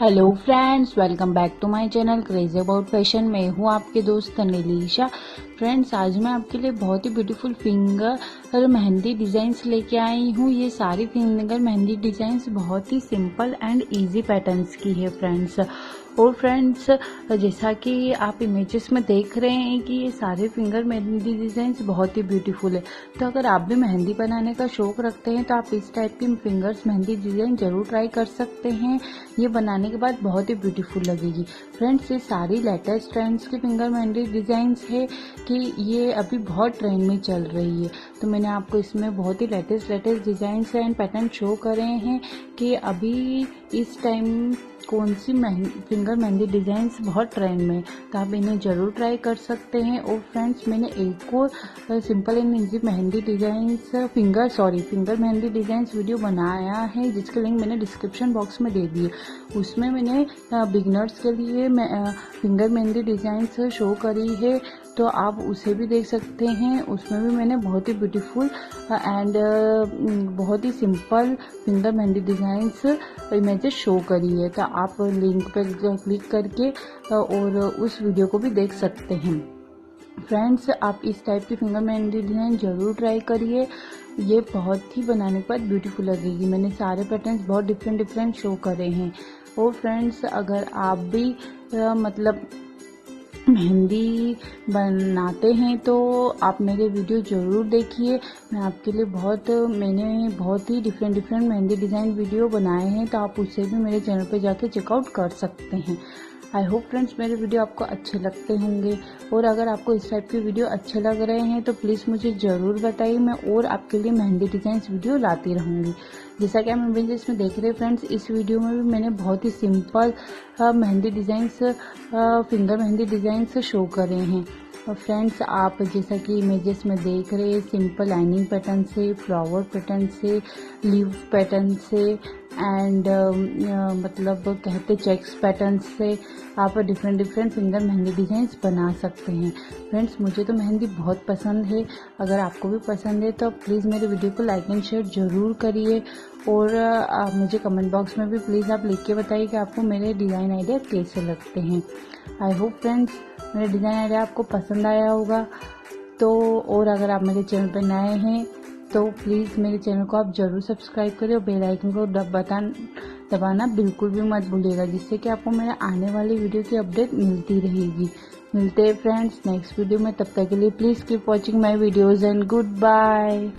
Hello friends, welcome back to my channel crazy about fashion. मैं हूँ आपके दोस्त नीलिशा। फ्रेंड्स, आज मैं आपके लिए बहुत ही ब्यूटीफुल फिंगर मेहंदी डिज़ाइंस लेके आई हूँ। ये सारी फिंगर मेहंदी डिज़ाइंस बहुत ही सिंपल एंड इजी पैटर्न्स की है फ्रेंड्स। और फ्रेंड्स, जैसा कि आप इमेजेस में देख रहे हैं कि ये सारे फिंगर मेहंदी डिज़ाइंस बहुत ही ब्यूटीफुल है। तो अगर आप भी मेहंदी बनाने का शौक़ रखते हैं तो आप इस टाइप की फिंगर्स मेहंदी डिज़ाइन ज़रूर ट्राई कर सकते हैं। ये बनाने के बाद बहुत ही ब्यूटीफुल लगेगी। फ्रेंड्स, ये सारी लेटेस्ट ट्रेंड्स की फिंगर मेहंदी डिज़ाइंस है कि ये अभी बहुत ट्रेंड में चल रही है। तो मैंने आपको इसमें बहुत ही latest designs and pattern show करे हैं कि अभी इस टाइम कौन सी फिंगर मेहंदी डिज़ाइंस बहुत ट्रेंड में, तो आप इन्हें ज़रूर ट्राई कर सकते हैं। और फ्रेंड्स, मैंने एक और simple and easy mehndi designs finger mehndi designs video बनाया है, जिसके लिंक मैंने डिस्क्रिप्शन बॉक्स में दे दिए। उसमें मैंने बिगनर्स के लिए फिंगर मेहंदी डिज़ाइंस शो करी है, तो आप उसे भी देख सकते हैं। उसमें भी मैंने बहुत ही ब्यूटीफुल एंड बहुत ही simple finger mehndi designs images show करी है। तो आप लिंक पर क्लिक करके और उस वीडियो को भी देख सकते हैं। फ्रेंड्स, आप इस टाइप की फिंगर मेहंदी डिज़ाइन ज़रूर ट्राई करिए। ये बहुत ही बनाने के बाद ब्यूटीफुल लगेगी। मैंने सारे पैटर्न्स बहुत डिफरेंट शो करे हैं। और फ्रेंड्स, अगर आप भी मेहंदी बनाते हैं तो आप मेरे वीडियो ज़रूर देखिए। मैंने बहुत ही डिफरेंट मेहंदी डिज़ाइन वीडियो बनाए हैं, तो आप उसे भी मेरे चैनल पे जाके चेकआउट कर सकते हैं। आई होप फ्रेंड्स मेरे वीडियो आपको अच्छे लगते होंगे। और अगर आपको इस टाइप के वीडियो अच्छे लग रहे हैं तो प्लीज़ मुझे ज़रूर बताइए। मैं और आपके लिए मेहंदी डिज़ाइंस वीडियो लाती रहूँगी। जैसा कि आप इमेजेस में देख रहे हैं फ्रेंड्स, इस वीडियो में भी मैंने बहुत ही simple mehndi designs finger mehndi designs show करे हैं। और फ्रेंड्स, आप जैसा कि इमेजेस में देख रहे हैं, सिंपल लाइनिंग पैटर्न से, फ्लावर पैटर्न से, लीव पैटर्न से एंड कहते चेक्स पैटर्न से आप डिफरेंट फिंगर मेहंदी डिज़ाइंस बना सकते हैं। फ्रेंड्स, मुझे तो मेहंदी बहुत पसंद है। अगर आपको भी पसंद है तो प्लीज़ मेरे वीडियो को लाइक एंड शेयर ज़रूर करिए। और मुझे कमेंट बॉक्स में भी प्लीज़ आप लिख के बताइए कि आपको मेरे डिज़ाइन आइडिया कैसे लगते हैं। आई होप फ्रेंड्स मेरे डिज़ाइन आइडिया आपको पसंद आया होगा। तो और अगर आप मेरे चैनल पर नए हैं तो प्लीज़ मेरे चैनल को आप ज़रूर सब्सक्राइब करें और बेल आइकन को दबाना बिल्कुल भी मत भूलिएगा, जिससे कि आपको मेरे आने वाली वीडियो की अपडेट मिलती रहेगी। मिलते हैं फ्रेंड्स नेक्स्ट वीडियो में। तब तक के लिए please keep watching my videos and good bye.